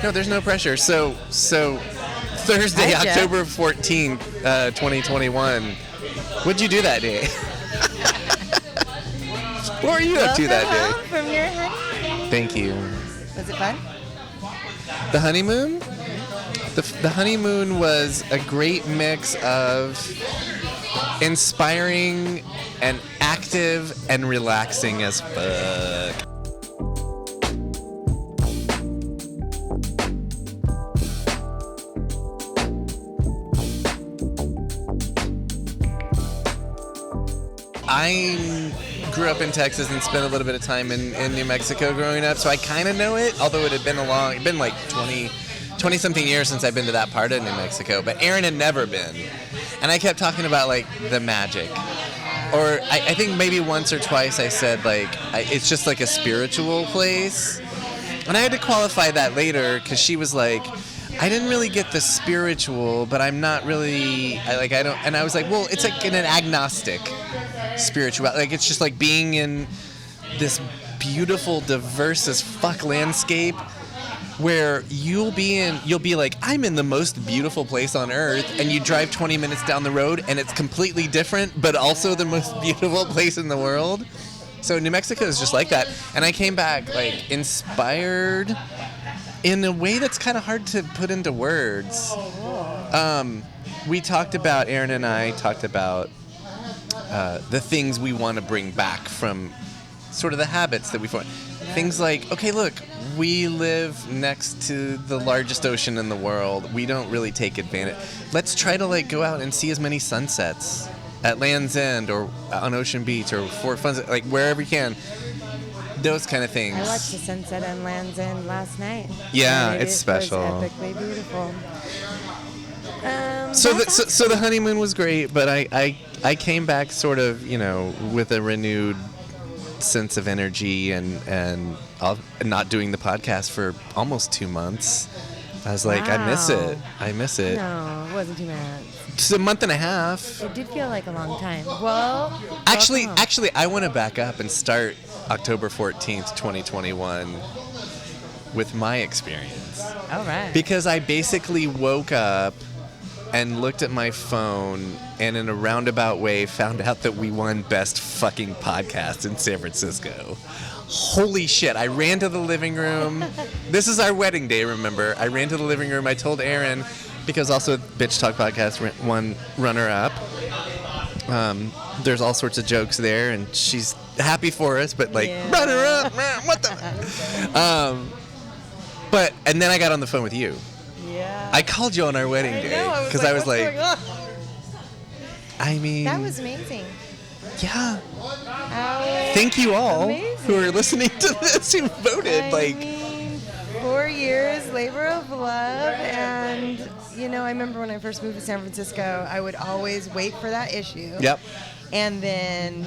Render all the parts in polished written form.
No, there's no pressure. So Thursday, Hi, Jeff. October 14th, 2021. What'd you do that day? What were you up to that day? Welcome home from your honeymoon. Thank you. Was it fun? The honeymoon? The honeymoon was a great mix of inspiring and active and relaxing as fuck. I grew up in Texas and spent a little bit of time in New Mexico growing up, so I kind of know it, although it had been like 20-something years since I've been to that part of New Mexico, but Erin had never been. And I kept talking about, like, the magic. Or I think maybe once or twice I said, like, it's just like a spiritual place. And I had to qualify that later, because she was like, I didn't really get the spiritual, but I'm not really, I don't, and I was like, well, it's like an agnostic spiritual, like, it's just like being in this beautiful, diverse as fuck landscape where you'll be like, I'm in the most beautiful place on earth, and you drive 20 minutes down the road and it's completely different, but also the most beautiful place in the world. So New Mexico is just like that. And I came back, like, inspired in a way that's kind of hard to put into words. Erin and I talked about the things we want to bring back from sort of the habits that we formed. Things like, okay, look, we live next to the largest ocean in the world. We don't really take advantage. Let's try to, like, go out and see as many sunsets at Land's End or on Ocean Beach or Fort Fun, like, wherever you can. Those kind of things. I watched the sunset on Land's End last night. Yeah, and it's special. It was epically beautiful. So the honeymoon was great, but I came back sort of, with a renewed sense of energy and not doing the podcast for almost 2 months. I was like, Wow. I miss it. No, it wasn't 2 months. It's a month and a half. It did feel like a long time. Well, Actually, welcome. I want to back up and start October 14th, 2021 with my experience. All right. Because I basically woke up and looked at my phone and in a roundabout way found out that we won Best Fucking Podcast in San Francisco. Holy shit. I ran to the living room. This is our wedding day, remember? I ran to the living room. I told Erin, because also Bitch Talk Podcast won runner-up. There's all sorts of jokes there, and she's happy for us, but like, Yeah. runner-up, man, what the... And then I got on the phone with you. Yeah. I called you on our wedding day because I was like, what's going on? I mean, That was amazing. yeah. How Thank you all amazing. who are listening to this, who voted. I mean, 4 years, labor of love, and I remember when I first moved to San Francisco, I would always wait for that issue. Yep. And then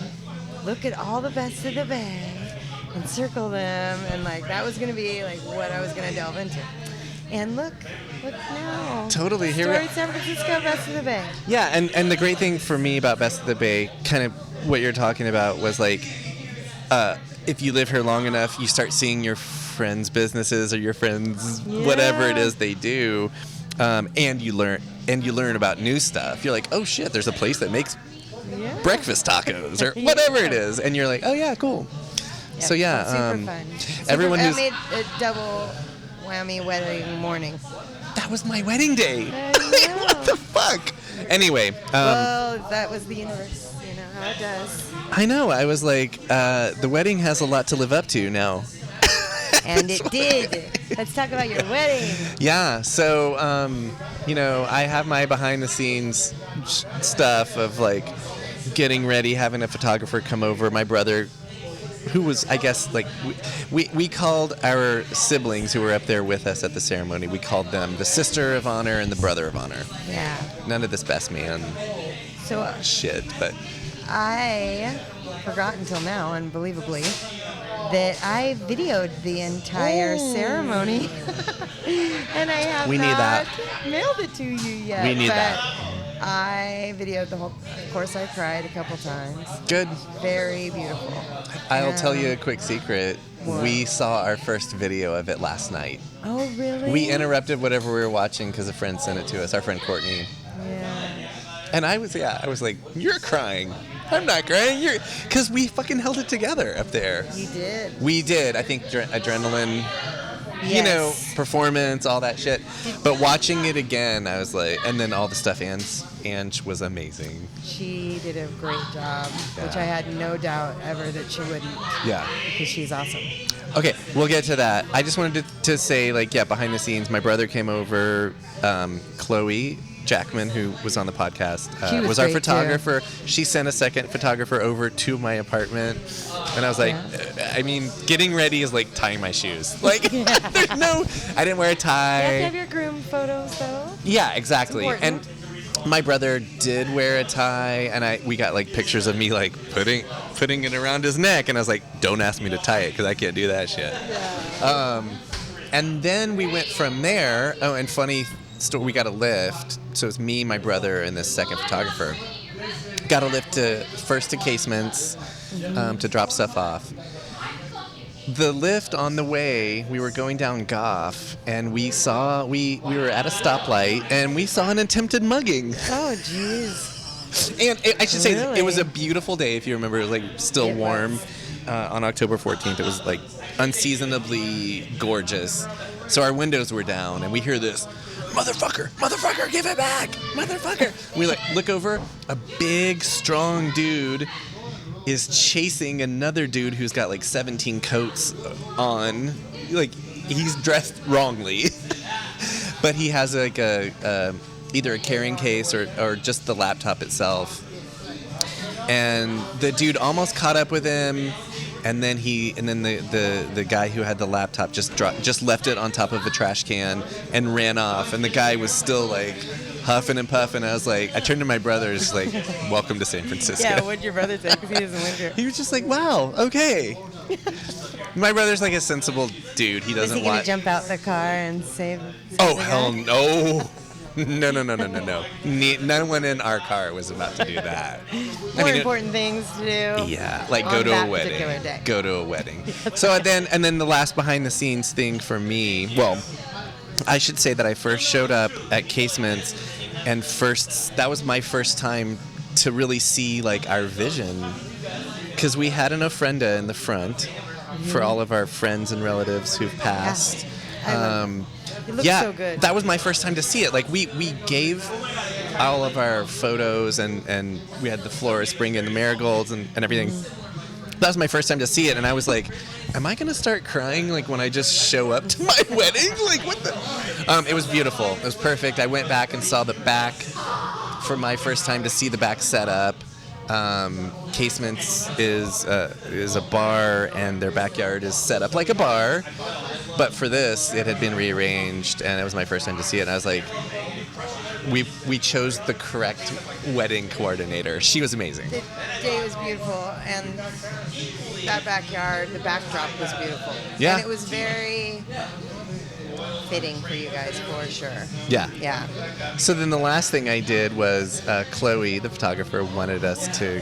look at all the best of the Bay and circle them, and like that was gonna be like what I was gonna delve into. And look now. Totally, here we Storied are. San Francisco, Best of the Bay. Yeah, and the great thing for me about Best of the Bay, kind of what you're talking about, was like, if you live here long enough, you start seeing your friends' businesses or your friends' whatever it is they do, and you learn about new stuff. You're like, oh shit, there's a place that makes breakfast tacos or whatever it is, and you're like, oh yeah, cool. Yep, So yeah, super fun. everyone I who's made a double whammy wedding morning. that was my wedding day. I know. What the fuck? Anyway, Well, that was the universe. You know how it does. I know. I was like, the wedding has a lot to live up to now. And it did. Let's talk about your wedding. Yeah. So, I have my behind the scenes stuff of like getting ready, having a photographer come over. My brother, who was, I guess, like, we called our siblings who were up there with us at the ceremony, we called them the sister of honor and the brother of honor. Yeah. None of this best man So shit, but I forgot until now, unbelievably, that I videoed the entire ceremony. And I have We need not that. mailed it to you yet. We need but that. I videoed the whole. Of course, I cried a couple times. good. Very beautiful. I'll tell you a quick secret. We saw our first video of it last night. Oh, really? We interrupted whatever we were watching because a friend sent it to us, our friend Courtney. Yeah. And I was like, you're crying. I'm not crying. Because we fucking held it together up there. You did. We did. I think adrenaline, Yes. performance, all that shit. But watching it again, I was like, and then all the stuff Ange was amazing. She did a great job, which Yeah. I had no doubt ever that she wouldn't. Yeah. Because she's awesome. Okay, we'll get to that. I just wanted to say, behind the scenes, my brother came over, Chloe Jackman, who was on the podcast, She was our great, photographer. She sent a second photographer over to my apartment, and I was like, getting ready is like tying my shoes. There's no, I didn't wear a tie. You have to have your groom photos, though. Yeah, exactly. It's And important. my brother did wear a tie, and we got pictures of me putting it around his neck, and I was like, don't ask me to tie it because I can't do that shit. Yeah. And then we went from there. Oh, and funny story, we got a lift. So it's me, my brother, and this second photographer. Got a lift first to Casements to drop stuff off. The lift on the way, we were going down Goff, and we were at a stoplight, and we saw an attempted mugging. Oh, jeez. And I should say, Really? it was a beautiful day, if you remember. It was still It warm. was. On October 14th, it was unseasonably gorgeous. So our windows were down, and we hear this, motherfucker, give it back, motherfucker. We look over, a big, strong dude is chasing another dude who's got 17 coats on. He's dressed wrongly, but he has either a carrying case or just the laptop itself. And the dude almost caught up with him, and then the guy who had the laptop just left it on top of a trash can and ran off. And the guy was still huffing and puffing. I was I turned to my brother, just welcome to San Francisco. Yeah, what'd your brother say? Because he doesn't live here. He was just wow, okay. My brother's a sensible dude. He doesn't Is he going want. to jump out the car and save Oh, the hell guy? no. No. No one in our car was about to do that. More important things to do. Yeah, on go to that a wedding. particular day. Go to a wedding. So then the last behind the scenes thing for me, well, I should say that I first showed up at Casements, and that was my first time to really see our vision, because we had an ofrenda in the front for all of our friends and relatives who've passed. It looks so good. That was my first time to see it. We gave all of our photos, and we had the florist bring in the marigolds and everything. That was my first time to see it, and I was like, am I going to start crying when I just show up to my wedding? What the? It was beautiful. It was perfect. I went back and saw the back for my first time to see the back set up. Casements is a bar, and their backyard is set up like a bar. But for this, it had been rearranged, and it was my first time to see it. And I was like, we chose the correct wedding coordinator. She was amazing. The day was beautiful, and that backyard, the backdrop was beautiful. Yeah. And it was very fitting for you guys, for sure. Yeah. Yeah. So then the last thing I did was Chloe, the photographer, wanted us to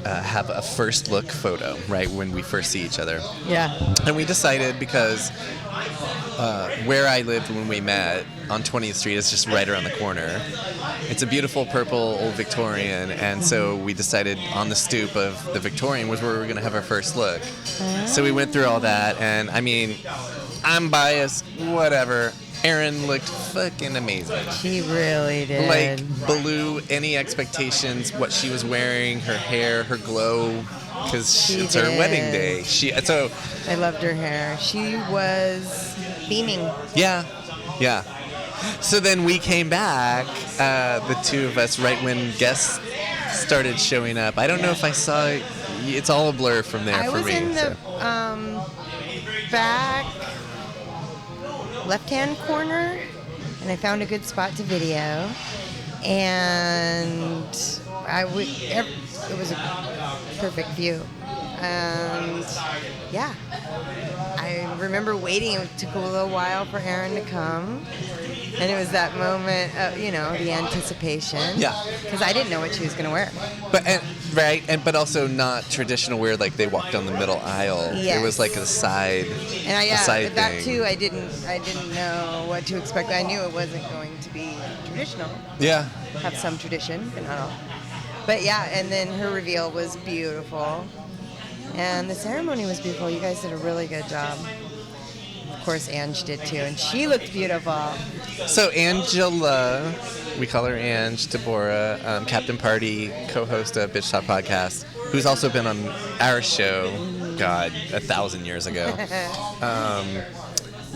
have a first look photo, right, when we first see each other. Yeah. And we decided, because where I lived when we met on 20th Street is just right around the corner. It's a beautiful purple old Victorian, and so we decided on the stoop of the Victorian was where we were going to have our first look. So we went through all that, and I'm biased, whatever. Erin looked fucking amazing. She really did. Blew any expectations, what she was wearing, her hair, her glow, because it's her wedding day. I loved her hair. She was beaming. Yeah. So then we came back, the two of us, right when guests started showing up. I don't know if I saw it. It's all a blur from there for me. I was in the back left-hand corner, and I found a good spot to video. And it was a perfect view. And yeah, I remember waiting. It took a little while for Erin to come. And it was that moment of, the anticipation. Yeah. Because I didn't know what she was going to wear. But also not traditional where like they walked down the middle aisle. Yes. It was like a side. And side that thing. too, I didn't know what to expect. I knew it wasn't going to be traditional. Yeah. Have some tradition, but not all. But yeah, and then her reveal was beautiful. And the ceremony was beautiful. You guys did a really good job. Of course, Ange did too, and she looked beautiful. So Angela, we call her Ange, Deborah, Captain Party, co-host of Bitch Talk Podcast, who's also been on our show, 1,000 years ago,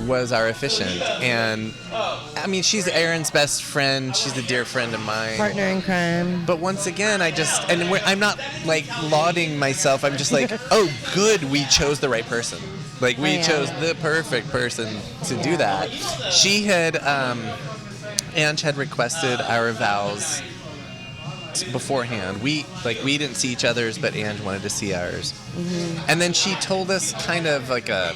was our officiant. And, I mean, she's Erin's best friend. She's a dear friend of mine. Partner in crime. But once again, I'm not, like, lauding myself. I'm just like, oh, good, we chose the right person. Like, we chose the perfect person to do that. She had, Ange had requested our vows beforehand. We didn't see each other's, but Ange wanted to see ours. Mm-hmm. And then she told us kind of like a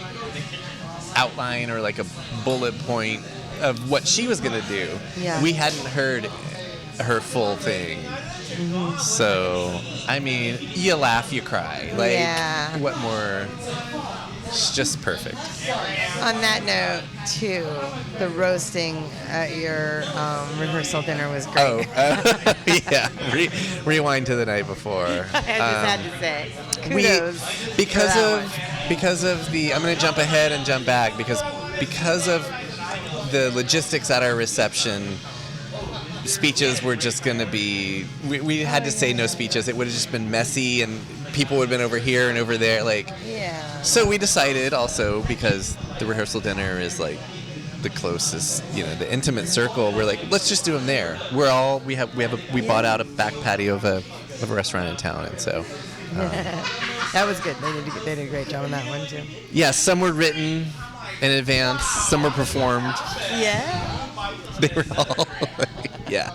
outline or like a bullet point of what she was going to do. Yeah. We hadn't heard her full thing. Mm-hmm. So, I mean, you laugh, you cry. Like, what more? It's just perfect. On that note, too, the roasting at your rehearsal dinner was great. Oh, yeah. Rewind to the night before. I just had to say, kudos. Because of the, I'm going to jump ahead and jump back because of the logistics at our reception. Speeches were just going to be, we had to say no speeches. It would have just been messy and people would have been over here and over there. So we decided also, because the rehearsal dinner is like the closest, the intimate circle, we're like, let's just do them there. We bought out a back patio of a restaurant in town. And so. That was good. They did a great job on that one too. Yeah, some were written in advance, some were performed. Yeah. They were all, yeah.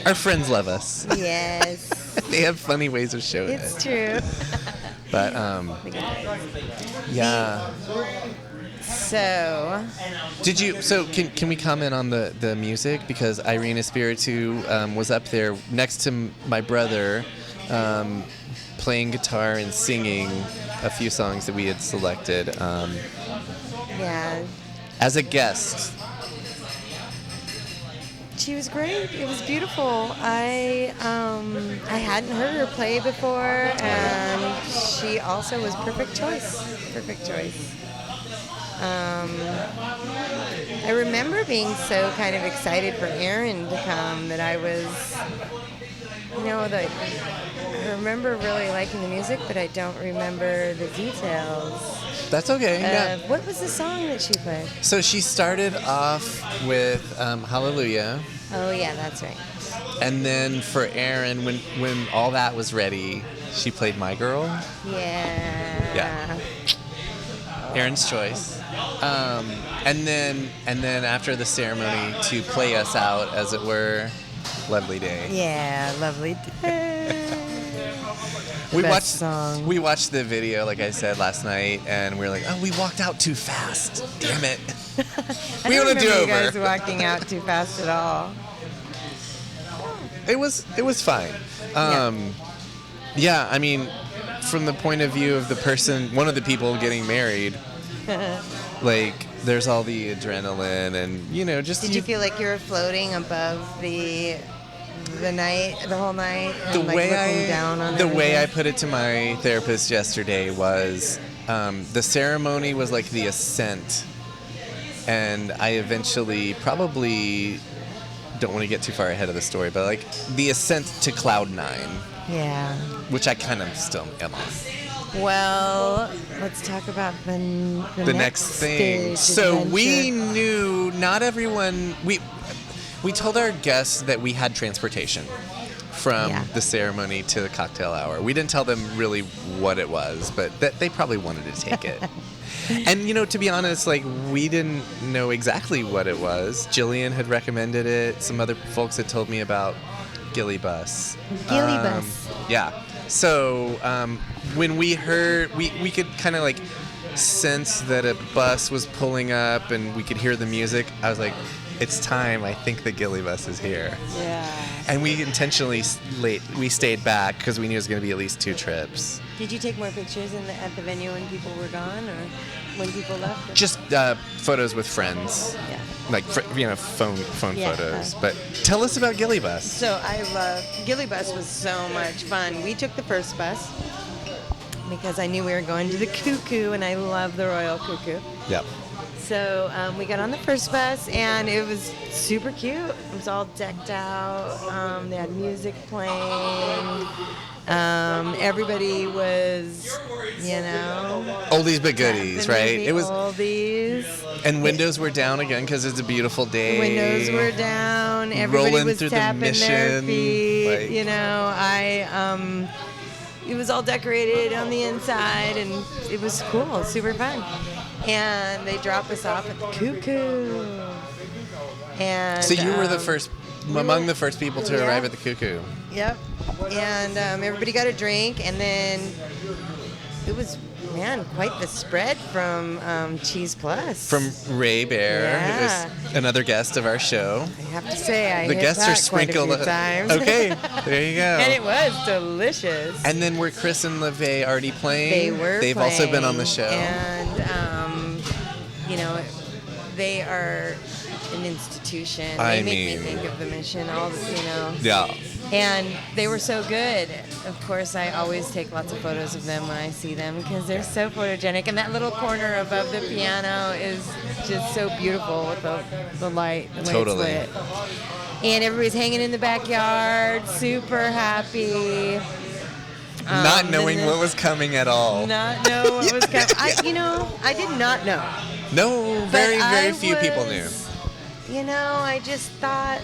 Our friends love us. Yes. They have funny ways of showing it. It's true. But, yeah. So. Can we comment on the music? Because Irina Spiritu was up there next to my brother, playing guitar and singing a few songs that we had selected. Yeah. As a guest. She was great. It was beautiful. I hadn't heard her play before, and she also was perfect choice. Perfect choice. I remember being so kind of excited for Erin to come that I was, I remember really liking the music, but I don't remember the details. That's okay. Yeah. What was the song that she played? So she started off with Hallelujah. Oh, yeah, that's right. And then for Erin, when all that was ready, she played My Girl. Yeah. Yeah. Erin's choice. And then after the ceremony, to play us out, as it were, Lovely Day. Yeah, Lovely Day. We watched the video, like I said, last night, and we were like, oh, we walked out too fast. Damn it. We want to do over. You guys walking out too fast at all. It was fine. Yeah, I mean, from the point of view of the person, one of the people getting married, like, there's all the adrenaline and, just... Did you feel like you were floating above the whole night, and looking down on everything? way I put it to my therapist yesterday was, the ceremony was like the ascent, and I eventually probably don't want to get too far ahead of the story, but like the ascent to Cloud 9. Yeah. Which I kind of still am on. Well, let's talk about the next thing. So we knew not everyone. We told our guests that we had transportation from the ceremony to the cocktail hour. We didn't tell them really what it was, but that they probably wanted to take it. And, to be honest, like, we didn't know exactly what it was. Jillian had recommended it. Some other folks had told me about Gilly Bus. Gilly Bus. Yeah. So when we heard, we could kind of like sense that a bus was pulling up and we could hear the music. I was like, it's time. I think the Gilly bus is here. Yeah. And we intentionally we stayed back because we knew it was going to be at least 2 trips. Did you take more pictures at the venue when people were gone or when people left? Just photos with friends. Yeah. Like, phone Yeah. photos. But tell us about Gilly Bus. So Gilly Bus was so much fun. We took the first bus because I knew we were going to the Cuckoo, and I love the Royal Cuckoo. Yep. So we got on the first bus, and it was super cute. It was all decked out. They had music playing. Everybody was, oldies but goodies, right? It was oldies. And windows were down again because it's a beautiful day. Windows were down. Everybody Rolling was through tapping the Mission, their feet. like- It was all decorated on the inside, and it was cool, super fun. And they dropped us off at the Cuckoo. And So you were the first, among the first people to Yeah. arrive at the Cuckoo. Yep. And everybody got a drink, and then it was, quite the spread from Cheese Plus. From Ray Bear, Yeah. who is another guest of our show. I have to say, I The hit guests that are sprinkled. quite a few times. Okay, there you go. And it was delicious. And then were Chris and LeVay already playing? They were They've playing, also been on the show. And, they are an institution. They make me think of the Mission, Yeah. And they were so good. Of course, I always take lots of photos of them when I see them because they're so photogenic. And that little corner above the piano is just so beautiful with the light, the way Totally. it's lit. And everybody's hanging in the backyard, super happy. Not knowing what was coming at all. Not know what was coming. I did not know. No, very few people knew. I just thought,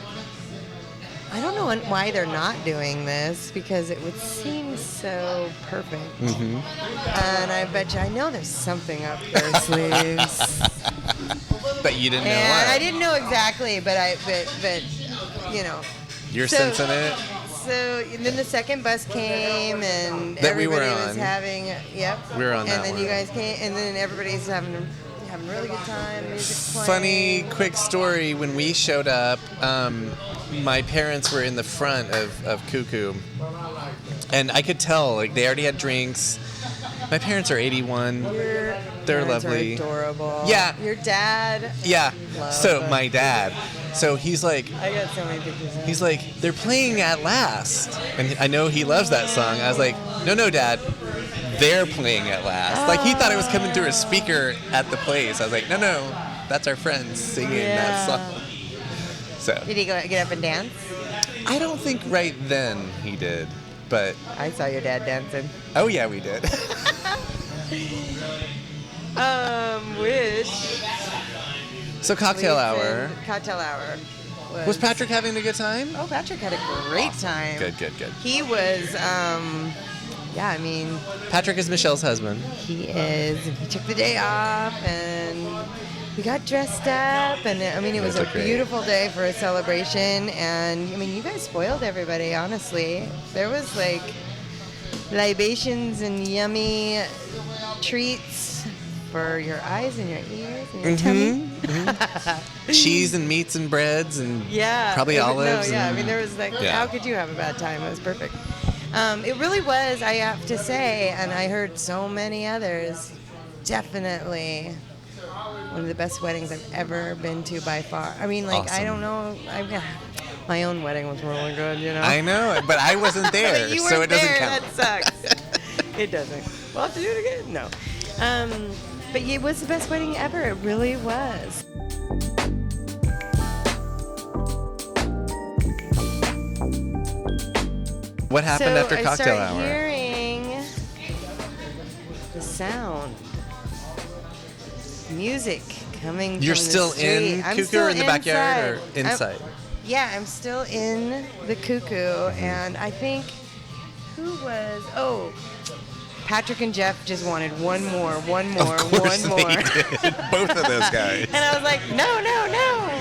I don't know why they're not doing this because it would seem so perfect. Mm-hmm. And I know there's something up their sleeves. But you didn't know And what. I didn't know exactly, but You're so- sensing it? So and then the second bus came, and That we were everybody was on. having, yep. We were on that And then one. you guys came, and then everybody's having a really good time. Music's playing. Funny, quick story. When we showed up, my parents were in the front of Cuckoo. And I could tell, like, they already had drinks. My parents are 81. Your They're parents lovely. Are adorable. Yeah. Your dad. Yeah. Love So it. my dad. So he's like, I got so many pictures. Of he's like, they're playing At Last. And I know he loves that song. I was like, no, Dad. They're playing At Last. Like, he thought it was coming through a speaker at the place. I was like, no, that's our friends singing that song. So Did he get up and dance? I don't think right then he did, but I saw your dad dancing. oh yeah, we did. Which So cocktail hour. Cocktail hour. Was Patrick having a good time? Oh, Patrick had a great time. Good. He was, Patrick is Michelle's husband. he is. He took the day off, and we got dressed up, and it was a looked great. beautiful day for a celebration. And you guys spoiled everybody. Honestly, there was like libations and yummy treats for your eyes and your ears and your tummy. Cheese and meats and breads and Yeah. probably olives. No, yeah. and- There was like, Yeah. how could you have a bad time? It was perfect. It really was, I have to say, and I heard so many others, definitely one of the best weddings I've ever been to by far. I Awesome. don't know. My own wedding was really good, I know, but I wasn't there, you so weren't it doesn't there, count. That sucks. It doesn't. We'll have to do it again. No. But it was the best wedding ever. It really was. What happened after I cocktail start hour? hearing the sound, music coming. You're from still the street. in I'm Cuckoo still or in the backyard or inside. inside? Yeah, I'm still in the Cuckoo, and I think Patrick and Jeff just wanted one more, Of course one more. they did. Both of those guys. And I was like, no.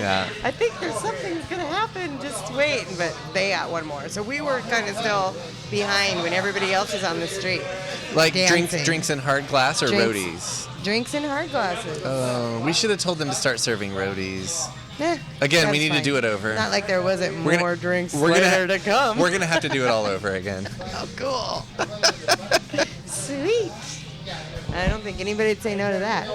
Yeah. I think there's something's going to happen. Just wait. But they got one more. So we were kind of still behind when everybody else was on the street. Like dancing. drinks in hard glass or Drinks. roadies? Drinks in hard glasses. Oh, we should have told them to start serving roadies. Eh, Again, we that's need fine. to do it over. Not like there wasn't We're gonna- more drinks we're gonna later to come. We're going to have to do it all over again. Oh, cool. Sweet. I don't think anybody'd say no to that.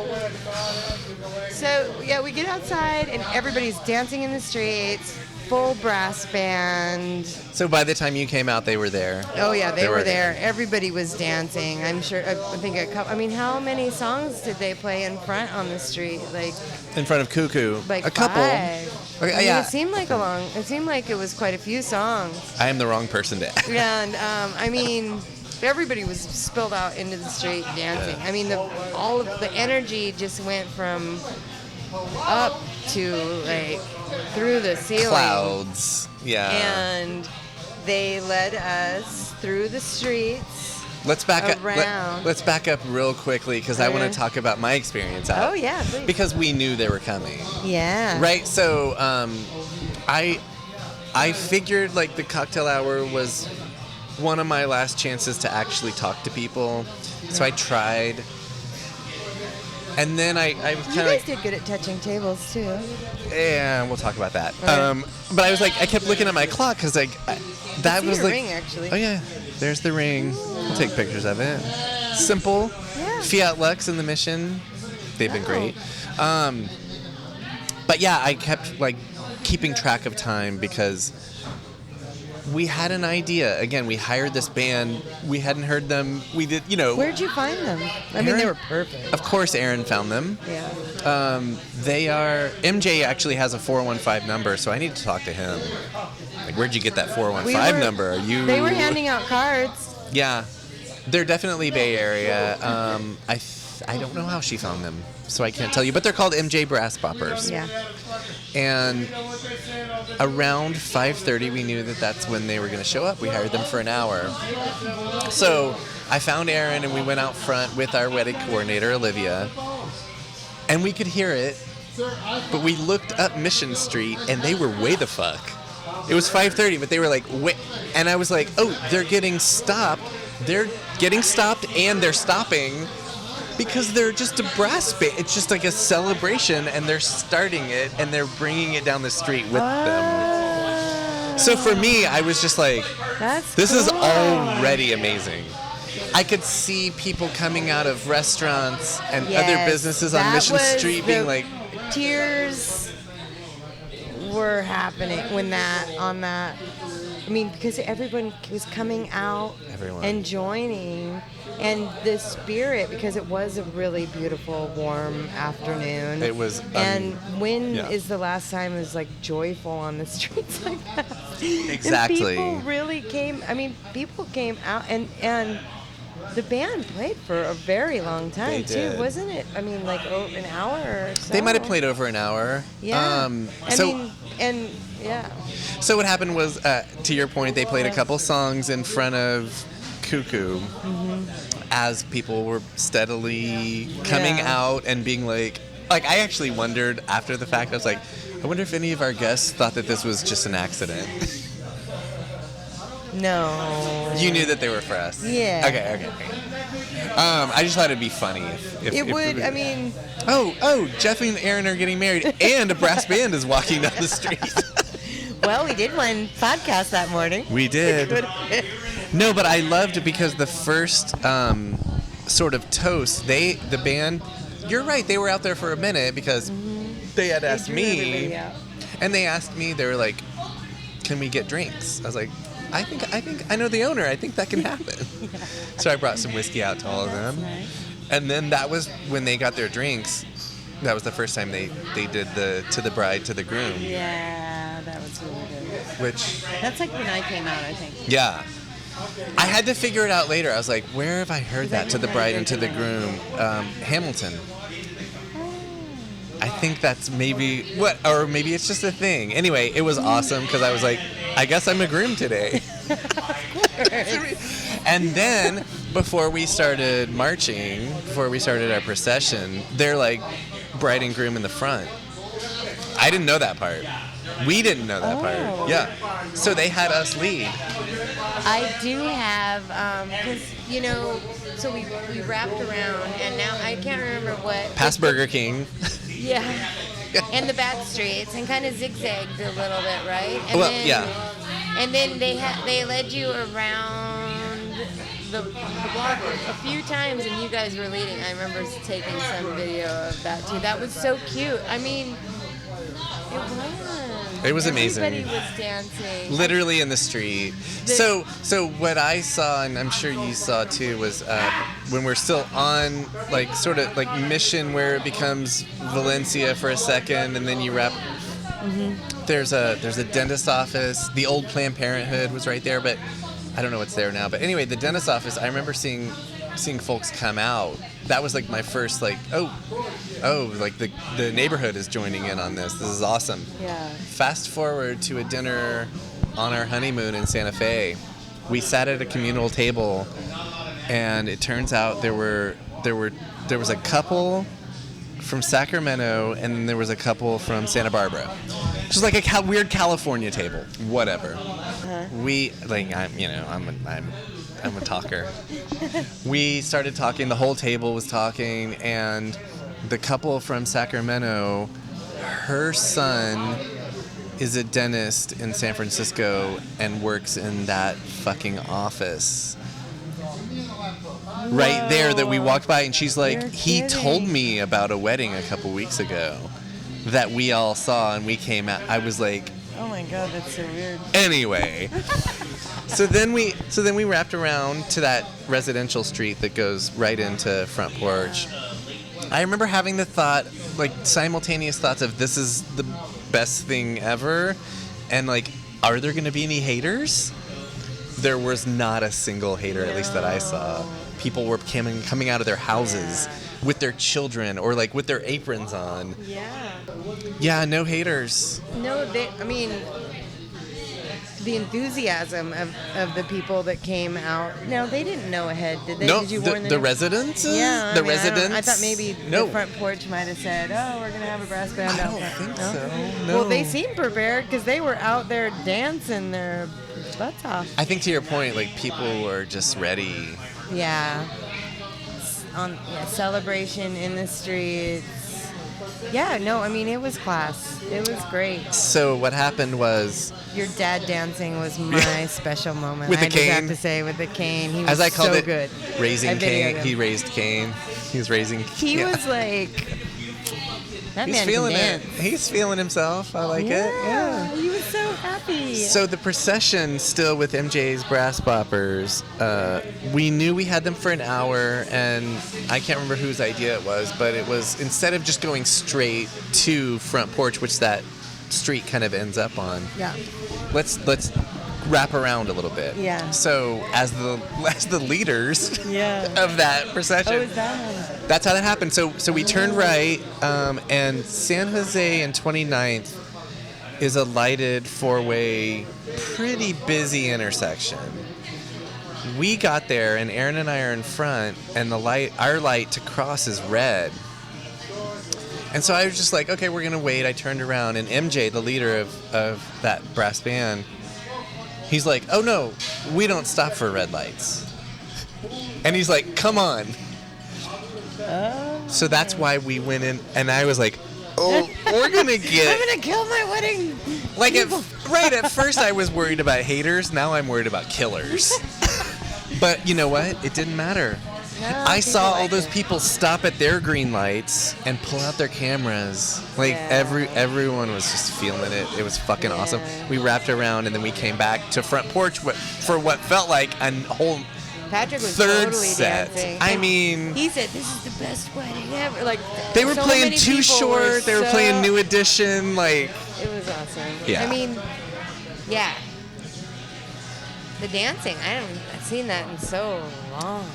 So, yeah, we get outside and everybody's dancing in the streets, full brass band. So by the time you came out, they were there. Oh, yeah, they were there. Everybody was dancing. I'm sure, I think a couple, I mean, how many songs did they play in front on the street? Like, In front of Cuckoo. like a couple. 5. Okay, I mean, yeah. it seemed like it was quite a few songs. I am the wrong person to ask. And I mean, everybody was spilled out into the street dancing. I mean, all of the energy just went from up to like through the ceiling. Clouds. Yeah. And they led us through the streets. Let's back up. around. Let's back up real quickly because I want Okay. to talk about my experience out. Oh yeah, please. Because we knew they were coming. Yeah. Right. So I figured like the cocktail hour was one of my last chances to actually talk to people. So I tried. And then I was You kind of guys like, did good at touching tables too. yeah, we'll talk about that. Okay. But I was like, I kept looking at my clock because like that See was your like, ring, actually. oh yeah, there's the ring. We'll take pictures of it. Simple. Yeah. Fiat Lux and the Mission, they've been Oh. great. But yeah, I kept like keeping track of time because we had an idea. Again, we hired this band. We hadn't heard them. We did, Where'd you find them? I mean, Erin? they were perfect. Of course, Erin found them. Yeah. They are. MJ actually has a 415 number, so I need to talk to him. Like, where'd you get that 415 number? Are you? They were handing out cards. Yeah, they're definitely Bay Area. I don't know how she found them, so I can't tell you. But they're called MJ Brass Boppers. Yeah. And around 5:30, we knew that that's when they were going to show up. We hired them for an hour. So I found Erin, and we went out front with our wedding coordinator, Olivia, and we could hear it. But we looked up Mission Street, and they were way the fuck. It was 5:30, but they were like, wait. And I was like, oh, they're getting stopped. They're getting stopped, and they're stopping. Because they're just a brass band. It's just like a celebration, and they're starting it, and they're bringing it down the street with them. So for me, I was just like, That's this is cool. already amazing. I could see people coming out of restaurants and other Yes, businesses on that Mission was Street being the like, tears were happening on that. I mean, because everyone was coming out Everyone. and joining, and the spirit, because it was a really beautiful, warm afternoon. It was, And when yeah. is the last time it was like joyful on the streets like that? Exactly. And people really came. I mean, people came out, and the band played for a very long time They did. too, wasn't it? I mean, like an hour or so. they might have played over an hour. Yeah. Yeah. So what happened was, to your point, they played a couple songs in front of Cuckoo as people were steadily coming Yeah. out and being like I actually wondered after the fact, I was like, I wonder if any of our guests thought that this was just an accident. No. You knew that they were for us. Yeah. Okay. I just thought it'd be funny if It would. I mean, Oh, Jeff and Erin are getting married, and a brass band is walking down the street. well, we did one podcast that morning. We did. No, but I loved it because the first sort of toast, the band, you're right, they were out there for a minute because they had asked me, and they asked me, they were like, can we get drinks? I was like, I think I know the owner. I think that can happen. Yeah. So I brought some whiskey out to all of them. Nice. And then that was when they got their drinks. That was the first time they did the to the bride, to the groom. Yeah, that was really good. Which, That's like when I came out, I think. yeah. I had to figure it out later. I was like, where have I heard that, to the bride and to the groom? Hamilton. I think that's maybe, or maybe it's just a thing. Anyway, it was awesome because I was like, I guess I'm a groom today. And then, before we started marching, before we started our procession, they're like bride and groom in the front. I didn't know that part. We didn't know that part. Yeah. So they had us lead. I do have, because, you know, so we wrapped around, and now I can't remember what. Past Burger King. Yeah. And the back streets, and kind of zigzagged a little bit, right? And Well, then, yeah. And then they led you around the block a few times, and you guys were leading. I remember taking some video of that too. That was so cute. I mean, it was amazing. Everybody was dancing. Literally in the street. So what I saw, and I'm sure you saw too, was when we're still on like sort of like Mission, where it becomes Valencia for a second, and then you wrap. Mm-hmm. There's a dentist office. The old Planned Parenthood was right there, but I don't know what's there now. But anyway, the dentist office. I remember seeing folks come out. That was like my first like like the neighborhood is joining in on this. This is awesome. Yeah. Fast forward to a dinner on our honeymoon in Santa Fe. We sat at a communal table, and it turns out there was a couple from Sacramento, and then there was a couple from Santa Barbara. Just like a weird California table. Whatever. Uh-huh. We like I'm a talker. We started talking. The whole table was talking, and the couple from Sacramento, her son is a dentist in San Francisco and works in that fucking office. Whoa. Right there that we walked by, and she's like, he told me about a wedding a couple weeks ago that we all saw, and we came out. I was like, oh my God, that's so weird. Anyway. So then we wrapped around to that residential street that goes right into Front Porch. I remember having the thought, like simultaneous thoughts of this is the best thing ever, and like, are there going to be any haters? There was not a single hater, at least that I saw. People were coming out of their houses with their children or like with their aprons on. Yeah. Yeah, no haters. No, I mean, the enthusiasm of the people that came out. No, they didn't know ahead, did they? No, did you warn them? The residents? Yeah. The residents? I thought maybe the Front Porch might have said, oh, we're going to have a brass band out there. I don't think so. No. Well, they seemed prepared because they were out there dancing their butts off. I think to your point, like, people were just ready. Yeah. Celebration in the streets. Yeah, no, I mean, it was class. It was great. So what happened was... Your dad dancing was my special moment. With the cane? I just have to say, with the cane. He was As I called so it, good. Raising Cane. He raised Cane. He was raising... He was like... That He's man feeling can it. dance. He's feeling himself. I like it. Yeah. He was so happy. So the procession still with MJ's brass boppers, we knew we had them for an hour, and I can't remember whose idea it was, but it was instead of just going straight to Front Porch, which that street kind of ends up on. Yeah. Let's wrap around a little bit. Yeah. So as the leaders of that procession. Oh, is that? That's how that happened. So we turned right, and San Jose and 29th is a lighted four-way, pretty busy intersection. We got there, and Erin and I are in front, and our light to cross is red. And so I was just like, okay, we're gonna wait. I turned around, and MJ, the leader of that brass band, he's like, oh no, we don't stop for red lights. And he's like, come on. So that's why we went in, and I was like, oh, we're gonna get... I'm gonna kill my wedding. Like, at first I was worried about haters, now I'm worried about killers. But you know what? It didn't matter. No, I saw all those people stop at their green lights and pull out their cameras. Like, everyone was just feeling it. It was fucking awesome. We wrapped around, and then we came back to Front Porch for what felt like a whole... Patrick was third totally set. dancing. I mean, he said this is the best wedding ever. Like, they were so playing many Too people Short. They were playing New Edition. Like, it was awesome. Yeah. I mean, yeah. The dancing. I've seen that in so long.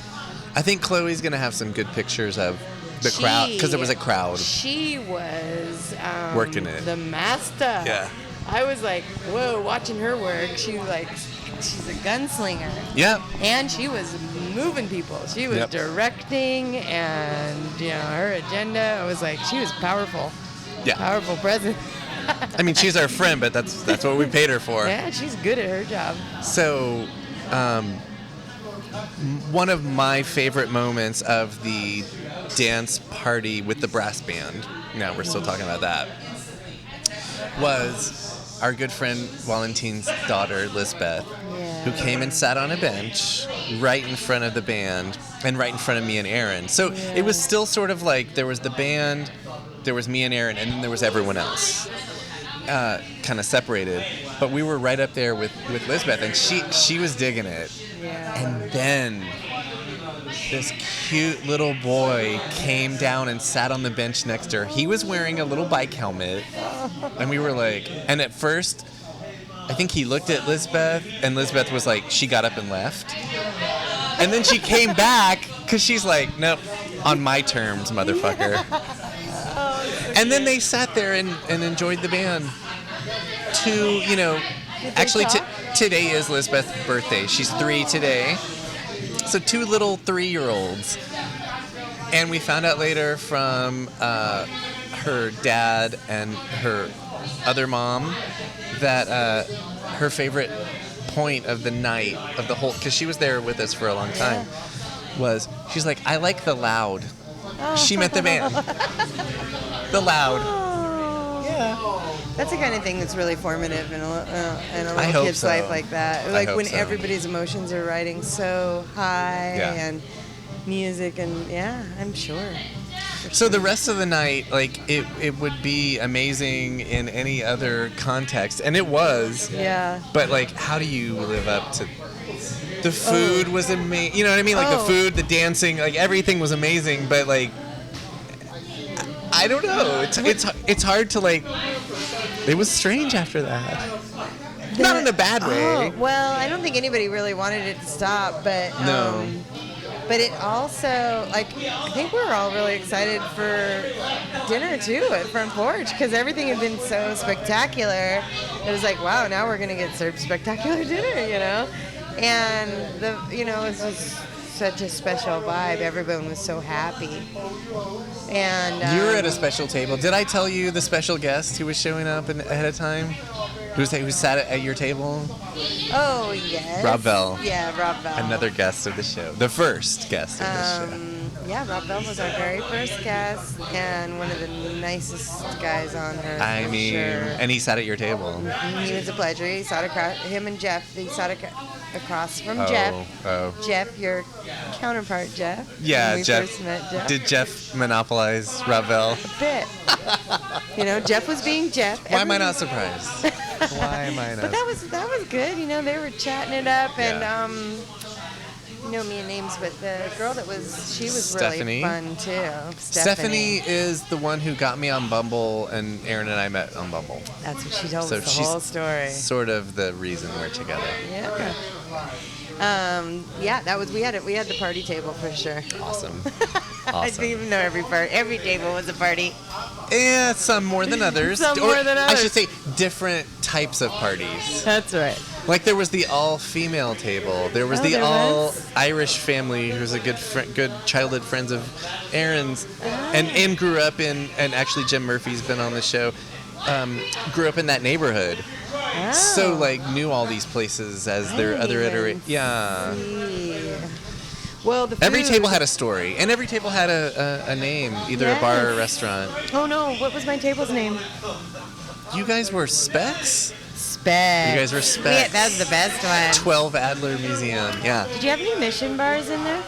I think Chloe's gonna have some good pictures of the crowd because there was a crowd. She was working it. The master. Yeah. I was like, whoa, watching her work. She's a gunslinger. Yep. And she was moving people. She was directing, and her agenda. I was like, she was powerful. Yeah. Powerful presence. I mean, she's our friend, but that's what we paid her for. Yeah, she's good at her job. So, one of my favorite moments of the dance party with the brass band, now we're still talking about that, was our good friend Valentine's daughter, Lisbeth, who came and sat on a bench right in front of the band and right in front of me and Erin. So it was still sort of like there was the band, there was me and Erin, and then there was everyone else, kind of separated. But we were right up there with Lisbeth, and she was digging it. Yeah. And then this cute little boy came down and sat on the bench next to her. He was wearing a little bike helmet, and we were like, and at first, I think he looked at Lisbeth, and Lisbeth was like, she got up and left. And then she came back, because she's like, nope, on my terms, motherfucker. And then they sat there and enjoyed the band. Actually, today is Lisbeth's birthday. She's 3 today. So 2 little 3-year-olds. And we found out later from her dad and her other mom that her favorite point of the night, of the whole, because she was there with us for a long time, was she's like, I like the loud. She meant the band. The loud. Yeah. That's the kind of thing that's really formative in a little kid's life like that. Like when everybody's emotions are riding so high and music and I'm sure. So the rest of the night, like it would be amazing in any other context, and it was. Yeah. But like, how do you live up to? The food was amazing. You know what I mean? Like the food, the dancing, like everything was amazing. But like, I don't know. It's hard to like. It was strange after that. Not in a bad way. Well, I don't think anybody really wanted it to stop, but no. But it also, like, I think we were all really excited for dinner too at Front Porch because everything had been so spectacular. It was like, wow, now we're gonna get served spectacular dinner, And it was just such a special vibe. Everyone was so happy. And you were at a special table. Did I tell you the special guest who was showing up ahead of time? Who sat at your table? Oh, yes. Rob Bell. Yeah, Rob Bell. Another guest of the show. The first guest of the show. Yeah, Rob Bell was our very first guest and one of the nicest guys on earth. I mean, sure. And he sat at your table. He was a pleasure. He sat across, him and Jeff, they sat across from Jeff. Oh. Jeff, your counterpart, Jeff. Yeah, Jeff. First met Jeff. Did Jeff monopolize Rob Bell? A bit. Jeff was being Jeff. Why am I not surprised? Why am I not? But that was good. They were chatting it up, and me and names, but the girl she was Stephanie. Really fun too. Stephanie is the one who got me on Bumble, and Erin and I met on Bumble. That's what she told us, the whole story. Sort of the reason we're together. Yeah. We had the party table for sure. Awesome. I didn't even know every table was a party. Yeah, some more than others. More than others. I should say different types of parties. That's right. Like there was the all-female table. There was the all-Irish family who's a good childhood friends of Erin's, and grew up in, and actually Jim Murphy's been on the show, grew up in that neighborhood. Oh. So like knew all these places as their other iterations. Yeah. Well, every table had a story, and every table had a name, either a bar or a restaurant. Oh no! What was my table's name? You guys were Specs? Specs. You guys were Specs. That was the best one. 12 Adler Museum, yeah. Did you have any Mission bars in there?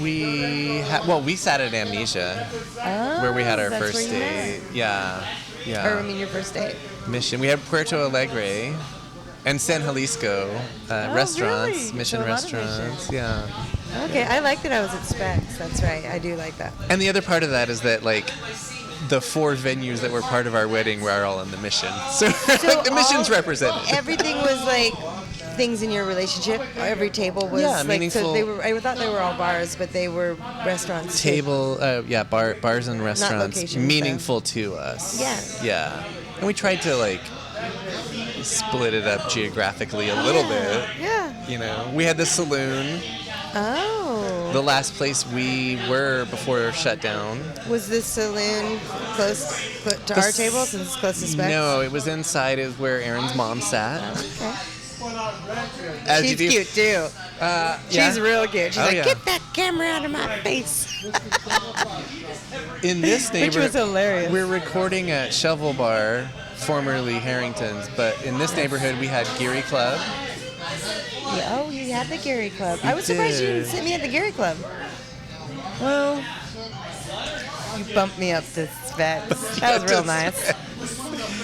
We sat at Amnesia, where we had our first date. Yeah. Your first date. Mission. We had Puerto Alegre and San Jalisco restaurants, really? Mission So restaurants. Yeah. Okay, I like that I was at Specs. That's right. I do like that. And the other part of that is that like the 4 venues that were part of our wedding were all in the Mission. So like the Mission's represented. Everything was like things in your relationship. Every table was meaningful. So I thought they were all bars, but they were restaurants. Bars and restaurants meaningful to us. Yeah. And we tried to like split it up geographically a little bit. Yeah. We had the saloon. Oh. The last place we were before shut down. Was the saloon close to our table since it's close to Specs? No, it was inside. It was where Erin's mom sat. Okay. As She's you do. cute too. She's real cute. She's get that camera out of my face. In this neighborhood, Which was hilarious. We're recording at Shovel Bar, formerly Harrington's, but in this neighborhood we had Geary Club. Yeah, oh, you had the Gary Club. I was surprised you didn't sit me at the Gary Club. Well, you bumped me up to Specs. That was real nice.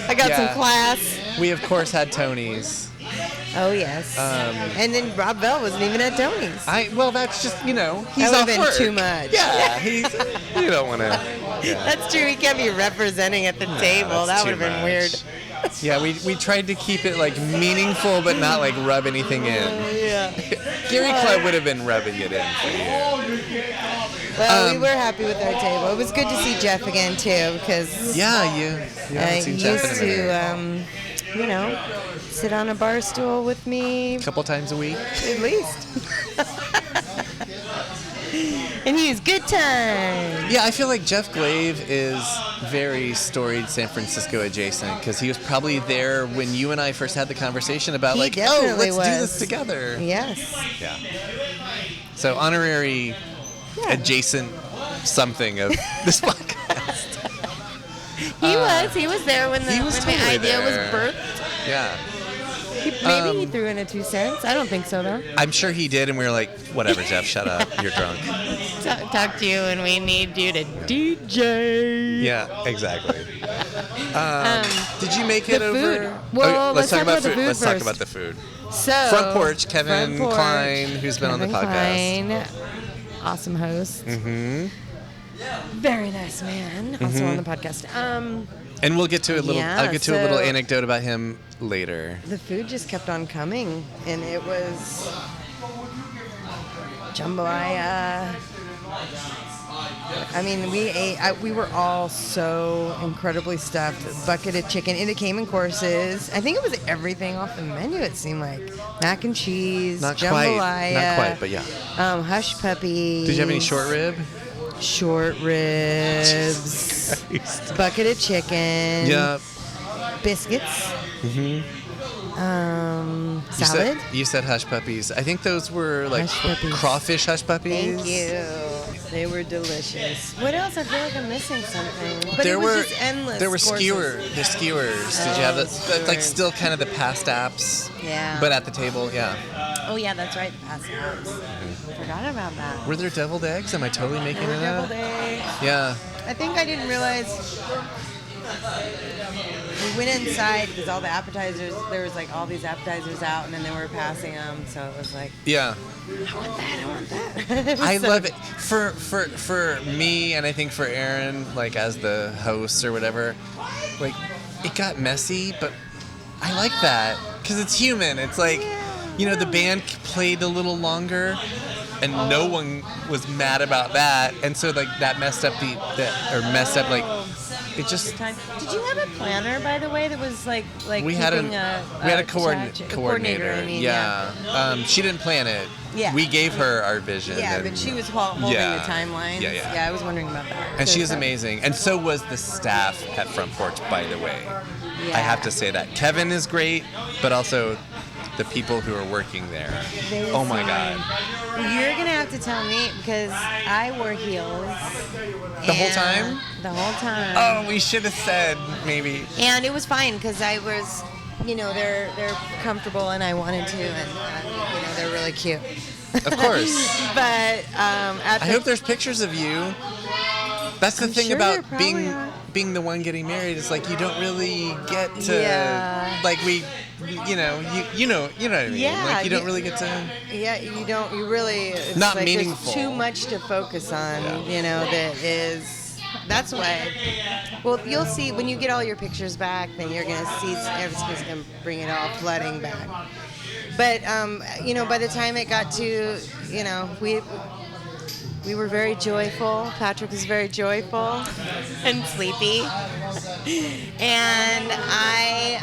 I got some class. We of course had Tony's. Oh yes. And then Rob Bell wasn't even at Tony's. Well, that's just he's that off would have been work. too much. Yeah, you don't want to. Yeah. That's true. He can't be representing at the table. That would have been weird. Yeah, we tried to keep it like meaningful, but not like rub anything in. Yeah. Gary Club would have been rubbing it in for you. Well, we were happy with our table. It was good to see Jeff again too, because you haven't seen he Jeff used in a minute. to, sit on a bar stool with me A couple times a week. at least. And he was good time. Yeah, I feel like Jeff Glaive is very Storied San Francisco adjacent because he was probably there when you and I first had the conversation about let's definitely do this together. Yes. Yeah. So honorary adjacent something of this podcast. He was there when the idea was birthed. Yeah. Maybe he threw in a 2 cents. I don't think so though. I'm sure he did, and we were like, whatever, Jeff, shut up. You're drunk. Talk to you, and we need you to DJ. Yeah, exactly. Did you make it over? Food. Well, let's talk about the food Let's first. talk about the food. So, Front Porch, Kevin Klein, who's been on the podcast. Klein, awesome host. Mm-hmm. Very nice man. Also on the podcast. And we'll get to a little. Yeah, I'll get to a little anecdote about him later. The food just kept on coming, and it was jambalaya. I mean, we ate. We were all so incredibly stuffed. Bucket of chicken, and it came in courses. I think it was everything off the menu. It seemed like mac and cheese, jambalaya. Not quite, but yeah. Hush puppies. Did you have any short rib? Short ribs. Bucket of chicken. Yeah. Biscuits. Mm-hmm. Salad. You said hush puppies. I think those were like crawfish hush puppies. Thank you. They were delicious. What else? I feel like I'm missing something. But There it was were just endless. There were courses. the skewers. Did you have that? Like still kind of the past apps. Yeah. But at the table, yeah. Oh yeah, that's right. Past apps. Forgot about that. Were there deviled eggs? Am I totally making it Deviled up? eggs. Yeah. I think I didn't realize. We went inside because all the appetizers, there was like all these appetizers out, and then they were passing them, so it was like, Yeah. I want that. I love it. For me, and I think for Erin, like as the host or whatever, like it got messy, but I like that because it's human. It's like, the band played a little longer, and no one was mad about that, and so like that messed up it just. Did you have a planner, by the way, that was like We had a coordinator. I mean, yeah. She didn't plan it. Yeah. We gave her our vision. Yeah, and, but she was holding the timeline. Yeah. Yeah, I was wondering about that. And So she was that- amazing. And so was the staff at Front Porch, by the way. Yeah. I have to say that. Kevin is great, but also the people who are working there. Oh my God. You're going to have to tell me because I wore heels. The whole time? The whole time. Oh, we should have said maybe. And it was fine because I was, they're comfortable and I wanted to, and they're really cute. Of course. But I hope there's pictures of you. That's the thing sure about there being probably are. being the one getting married. It's like you don't really get to like we, you know what I mean. Yeah, like you don't really get to. Yeah, you don't. You really. It's Not like meaningful. There's too much to focus on. Yeah. That is. That's why. Well, you'll see when you get all your pictures back. Then you're gonna see. Everything's gonna bring it all flooding back. But by the time it got to, we were very joyful. Patrick was very joyful and sleepy. And I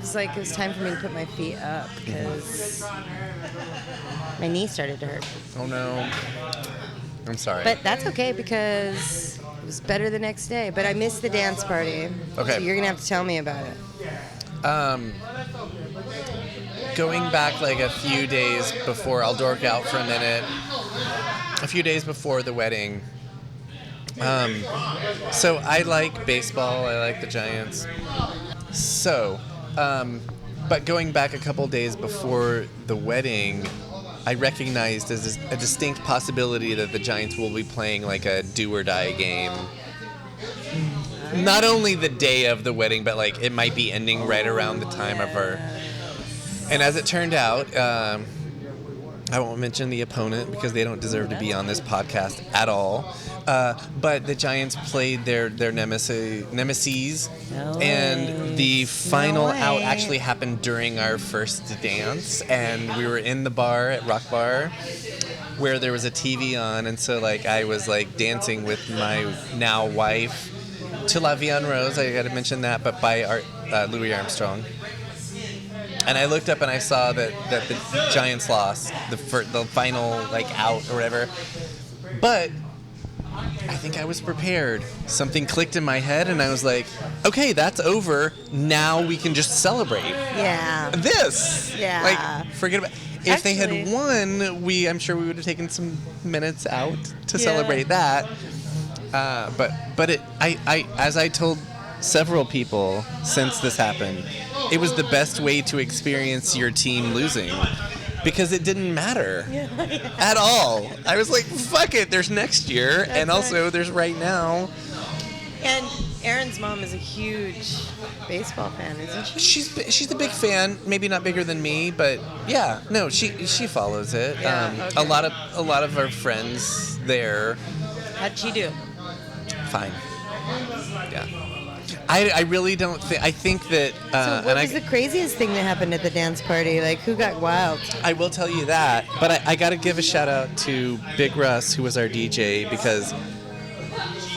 was like, it was time for me to put my feet up because my knee started to hurt. Oh no. I'm sorry. But that's okay because It was better the next day, but I missed the dance party. Okay. So you're gonna have to tell me about it. Going back like a few days before, I'll dork out for a minute. A few days before the wedding. So I like baseball. I like the Giants. So, but going back a couple days before the wedding, I recognized as a distinct possibility that the Giants will be playing like a do or die game. Not only the day of the wedding, but like it might be ending right around the time of our. And as it turned out, I won't mention the opponent because they don't deserve to be on this podcast at all. But the Giants played their nemesis, and the final out actually happened during our first dance, and we were in the bar at Rock Bar where there was a TV on, and so like I was like dancing with my now wife to La Vie en Rose, I gotta mention that, but by Louis Armstrong. And I looked up and I saw that the Giants lost the final like out or whatever. But I think I was prepared. Something clicked in my head and I was like, okay, that's over. Now we can just celebrate. Yeah. This. Yeah. Like, forget about. If they had won, I'm sure we would have taken some minutes out to celebrate that. But I as I told several people since this happened, it was the best way to experience your team losing because it didn't matter at all. I was like, fuck it, there's next year, and also there's right now. And Erin's mom is a huge baseball fan, isn't she? She's a big fan, maybe not bigger than me, but yeah, no, she follows it. Yeah, a lot of our friends there. How'd she do? Fine. Yeah. I really don't think. I think that. So what was the craziest thing that happened at the dance party? Like, who got wild? I will tell you that, but I got to give a shout out to Big Russ, who was our DJ, because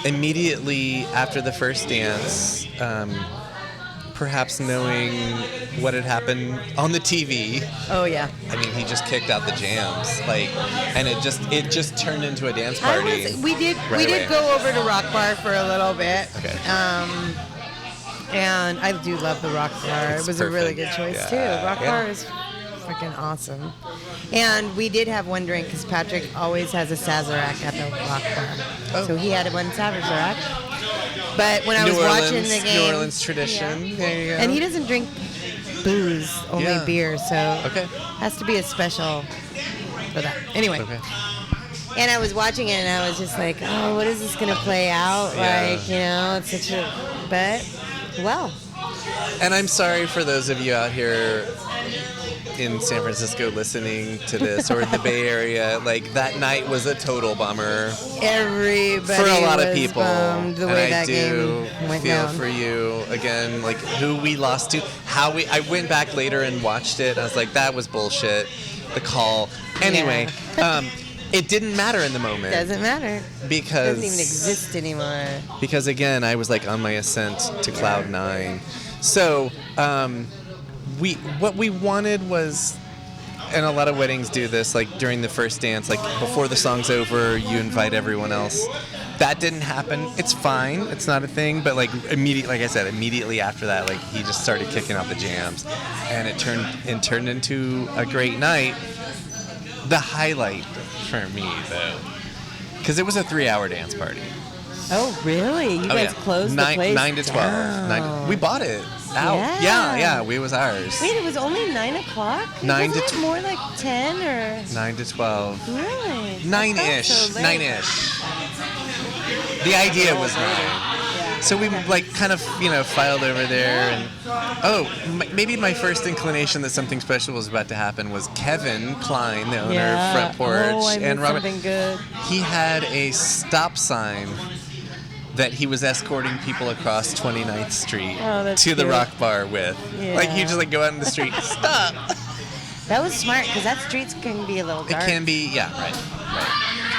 immediately after the first dance, perhaps knowing what had happened on the TV. Oh yeah. I mean, he just kicked out the jams, like, and it just turned into a dance party. We did go over to Rock Bar for a little bit. Okay. And I do love the Rock Bar. It was perfect. A really good choice too. Rock Bar is freaking awesome. And we did have one drink because Patrick always has a Sazerac at the Rock Bar. Oh. So he had one Sazerac. But when I was watching the game, New Orleans tradition. There you go. And he doesn't drink booze, only beer, so has to be a special for that. Anyway. Okay. And I was watching it and I was just like, oh, what is this going to play out? Like, it's such a... But, well. And I'm sorry for those of you out here in San Francisco listening to this or in the Bay Area. Like, that night was a total bummer. Everybody for a lot was of people. Bummed the way that game went down. I do feel for you again, like who we lost to, I went back later and watched it. I was like, that was bullshit. The call. Anyway, it didn't matter in the moment. Doesn't matter. Because it doesn't even exist anymore. Because again, I was like on my ascent to cloud 9. So, what we wanted was, and a lot of weddings do this, like during the first dance, like before the song's over, you invite everyone else. That didn't happen. It's fine. It's not a thing. But like immediately after that, like he just started kicking out the jams, and it turned into a great night. The highlight for me though, because it was a 3-hour dance party. Oh really? You guys closed the place 9 to 12. We bought it out. Yeah. We was ours. Wait, it was only 9 o'clock? 9 Wasn't to it more like 10 or 9 to 12. Really? 9-ish. So 9-ish. The idea was 9. Yeah. So we like kind of filed over there and maybe my first inclination that something special was about to happen was Kevin Klein, the owner of Front Porch, and Robert. Something good. He had a stop sign that he was escorting people across 29th Street to the Rock Bar with. Yeah. Like you just like go out in the street, stop. That was smart because that street can be a little dark. It can be, right.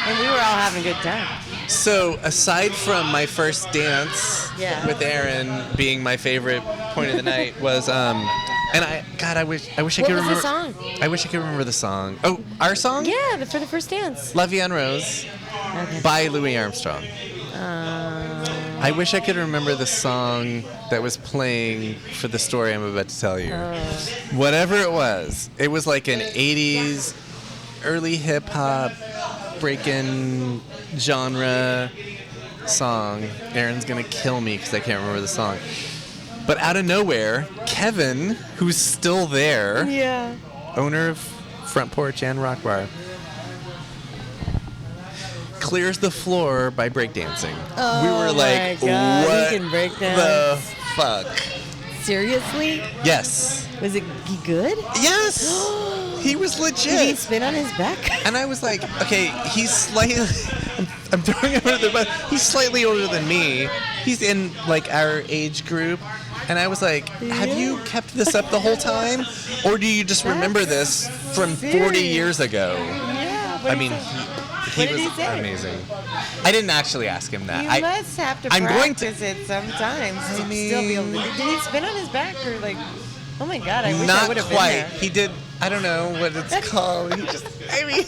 And we were all having a good time. So aside from my first dance with Erin being my favorite point of the night was and I wish I could remember. What was the song? I wish I could remember the song. Oh, our song? Yeah, for the first dance. La Vie en Rose by Louis Armstrong. I wish I could remember the song that was playing for the story I'm about to tell you. Whatever it was like an 80s, early hip-hop, break-in genre song. Erin's going to kill me because I can't remember the song. But out of nowhere, Kevin, who's still there, owner of Front Porch and Rock Bar, clears the floor by breakdancing. Oh, we were like, my God, what he can breakdance. the fuck? Seriously? Yes. Was he good? Yes. He was legit. Did he spin on his back? And I was like, okay, he's slightly... I'm throwing him under the bus. He's slightly older than me. He's in, like, our age group. And I was like, have you kept this up the whole time? Or do you just remember this from 40 years ago? Yeah. I mean, he What did was he say? amazing. I didn't actually ask him that. You must have to practice it sometimes to still be able to... Did he spin on his back or like... Oh my God, I wish I would have been there. Not quite. He did, I don't know what it's called. He just, I mean...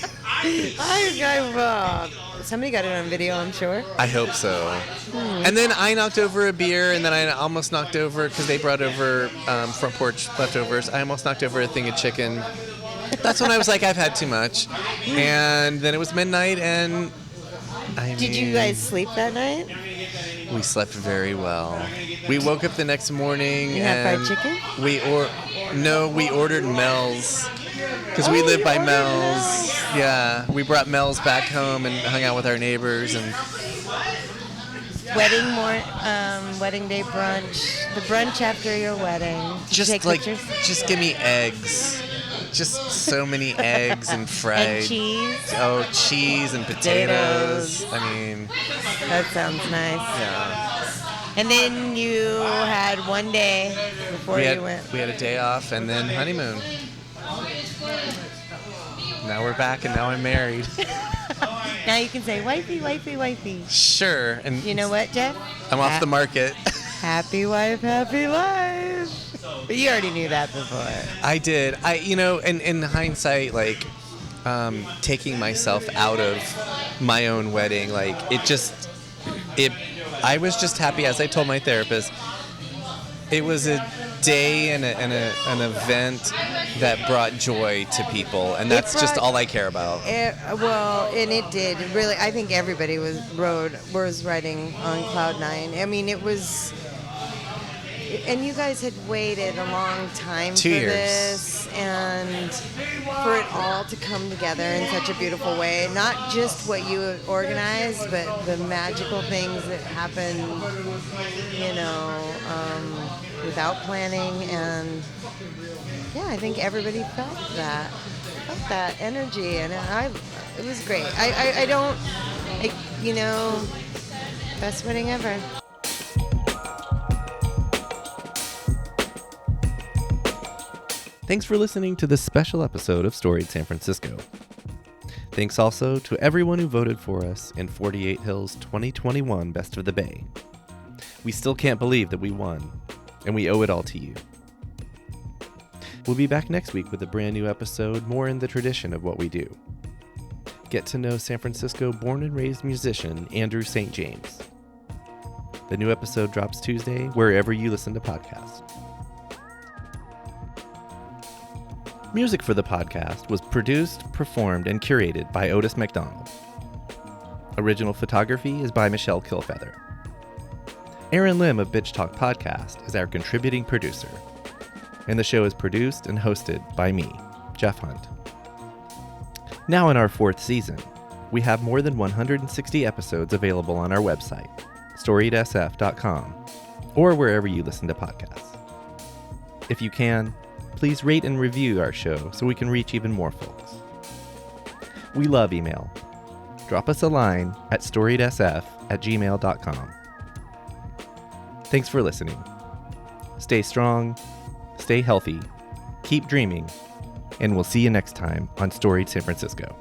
Somebody got it on video, I'm sure. I hope so. And then I knocked over a beer, and then I almost knocked over, because they brought over Front Porch leftovers, I almost knocked over a thing of chicken. That's when I was like, I've had too much. And then it was midnight, and Did you guys sleep that night? We slept very well. We woke up the next morning. You had fried chicken? We ordered Mel's. Because we live by Mel's. Yeah, we brought Mel's back home and hung out with our neighbors. And wedding day brunch. The brunch after your wedding. Did you take pictures? Just give me eggs. Just so many eggs and fried. And cheese. Oh, cheese and potatoes. I mean. That sounds nice. Yeah. And then you had one day before you went. We had a day off and then honeymoon. Now we're back and now I'm married. Now you can say wifey, wifey, wifey. Sure. And you know what, Jeff? I'm off the market. Happy wife, happy life. But you already knew that before. I did. In hindsight, like, taking myself out of my own wedding, like, I was just happy, as I told my therapist, it was a day and an event that brought joy to people, and that's just all I care about. And it did. Really, I think everybody was riding on cloud nine. I mean, it was... And you guys had waited a long time 2 years. This, and for it all to come together in such a beautiful way. Not just what you organized, but the magical things that happen, without planning. And yeah, I think everybody felt that energy, and it was great. Best wedding ever. Thanks for listening to this special episode of Storied San Francisco. Thanks also to everyone who voted for us in 48 Hills 2021 Best of the Bay. We still can't believe that we won, and we owe it all to you. We'll be back next week with a brand new episode more in the tradition of what we do. Get to know San Francisco born and raised musician Andrew St. James. The new episode drops Tuesday wherever you listen to podcasts. Music for the podcast was produced, performed, and curated by Otis McDonald. Original photography is by Michelle Kilfeather. Erin Lim of Bitch Talk Podcast is our contributing producer. And the show is produced and hosted by me, Jeff Hunt. Now in our 4th season, we have more than 160 episodes available on our website, storiedsf.com, or wherever you listen to podcasts. If you can, please rate and review our show so we can reach even more folks. We love email. Drop us a line at storiedsf@gmail.com. Thanks for listening. Stay strong, stay healthy, keep dreaming, and we'll see you next time on Storied San Francisco.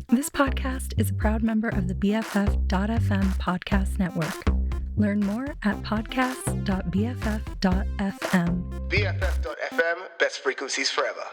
This podcast is a proud member of the BFF.FM podcast network. Learn more at podcast.bff.fm. BFF.FM, best frequencies forever.